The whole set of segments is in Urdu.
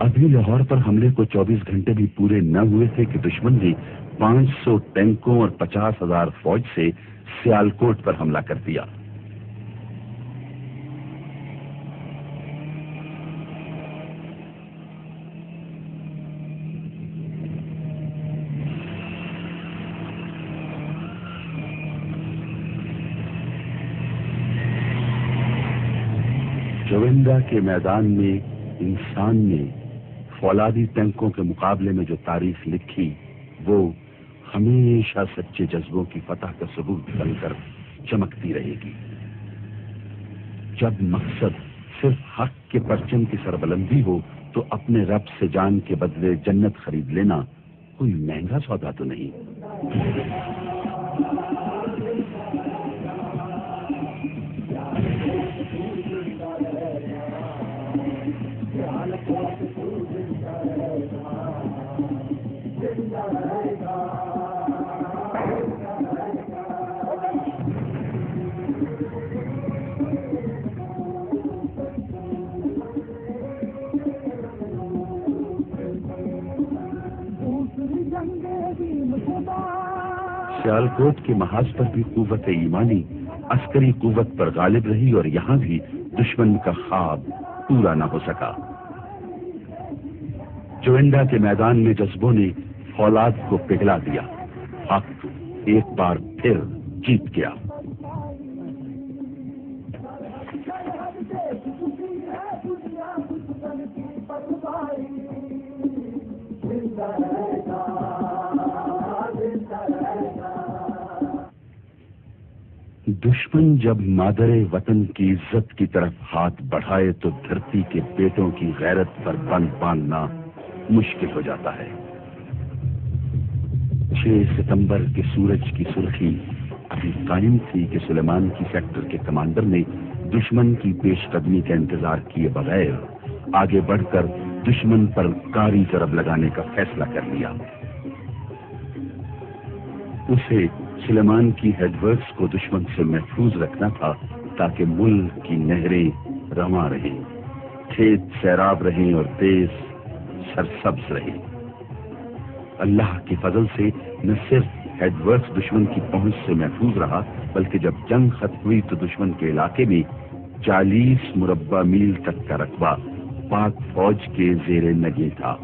ابھی لاہور پر حملے کو 24 گھنٹے بھی پورے نہ ہوئے تھے کہ دشمن نے 500 ٹینکوں اور 50,000 فوج سے سیالکوٹ پر حملہ کر دیا۔ جویندا کے میدان میں انسان نے فولادی ٹینکوں کے مقابلے میں جو تاریخ لکھی وہ ہمیشہ سچے جذبوں کی فتح کا ثبوت بن کر چمکتی رہے گی۔ جب مقصد صرف حق کے پرچم کی سربلندی ہو تو اپنے رب سے جان کے بدلے جنت خرید لینا کوئی مہنگا سودا تو نہیں۔ سیالکوٹ کے محاذ پر بھی قوت ایمانی عسکری قوت پر غالب رہی اور یہاں بھی دشمن کا خواب پورا نہ ہو سکا۔ جویندا کے میدان میں جذبوں نے فولاد کو پگھلا دیا۔ حق ایک بار پھر جیت گیا۔ دشمن جب مادر وطن کی عزت کی طرف ہاتھ بڑھائے تو دھرتی کے بیٹوں کی غیرت پر بند باندھنا مشکل ہو جاتا ہے۔ 6 ستمبر کے سورج کی سرخی ابھی قائم تھی کہ سلیمان کی سیکٹر کے کمانڈر نے دشمن کی پیش قدمی کا انتظار کیے بغیر آگے بڑھ کر دشمن پر کاری ضرب لگانے کا فیصلہ کر لیا۔ اسے سلیمان کی ہیڈ ورکس کو دشمن سے محفوظ رکھنا تھا تاکہ ملک کی نہریں رواں رہیں، کھیت سیراب رہیں اور دیس سرسبز رہیں۔ اللہ کے فضل سے نہ صرف ہیڈ ورکس دشمن کی پہنچ سے محفوظ رہا بلکہ جب جنگ ختم ہوئی تو دشمن کے علاقے میں 40 مربع میل تک کا رقبہ پاک فوج کے زیر نگیں تھا۔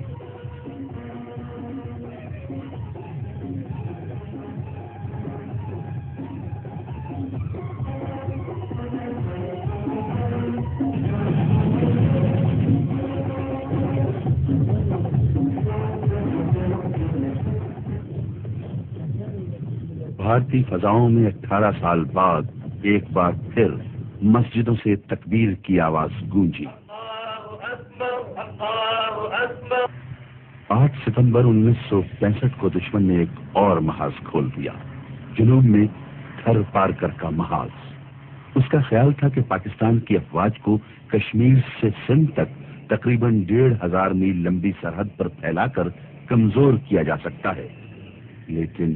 بھارتی فضاؤں میں 18 سال بعد ایک بار پھر مسجدوں سے تکبیر کی آواز گونجی۔ 8 ستمبر 1965 کو دشمن نے ایک اور محاذ کھول دیا، جنوب میں تھر پارکر کا محاذ۔ اس کا خیال تھا کہ پاکستان کی افواج کو کشمیر سے سندھ تک تقریباً 1500 میل لمبی سرحد پر پھیلا کر کمزور کیا جا سکتا ہے، لیکن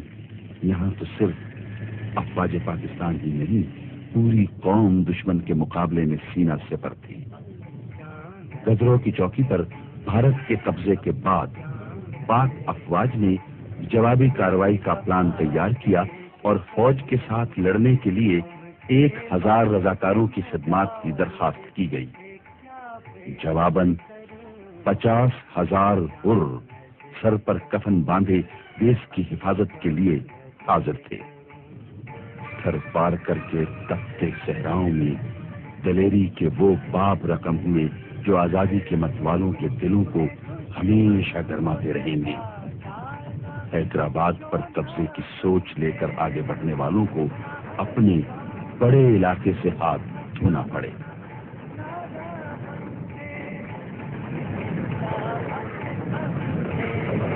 یہاں تو صرف افواج پاکستان ہی نہیں، پوری قوم دشمن کے مقابلے میں سینہ سپر تھی۔ گجروں کی چوکی پر بھارت کے قبضے کے بعد پاک افواج نے جوابی کارروائی کا پلان تیار کیا اور فوج کے ساتھ لڑنے کے لیے 1000 رضاکاروں کی خدمات کی درخواست کی گئی۔ جواباً 50,000 حر سر پر کفن باندھے دیش کی حفاظت کے لیے حاضر تھے۔ تھر پار کر کے تپتے صحراؤں میں دلیری کے وہ باب رقم ہوئے جو آزادی کے متوالوں کے دلوں کو ہمیشہ گرماتے رہیں گے۔ حیدرآباد پر قبضے کی سوچ لے کر آگے بڑھنے والوں کو اپنے بڑے علاقے سے ہاتھ دھونا پڑے۔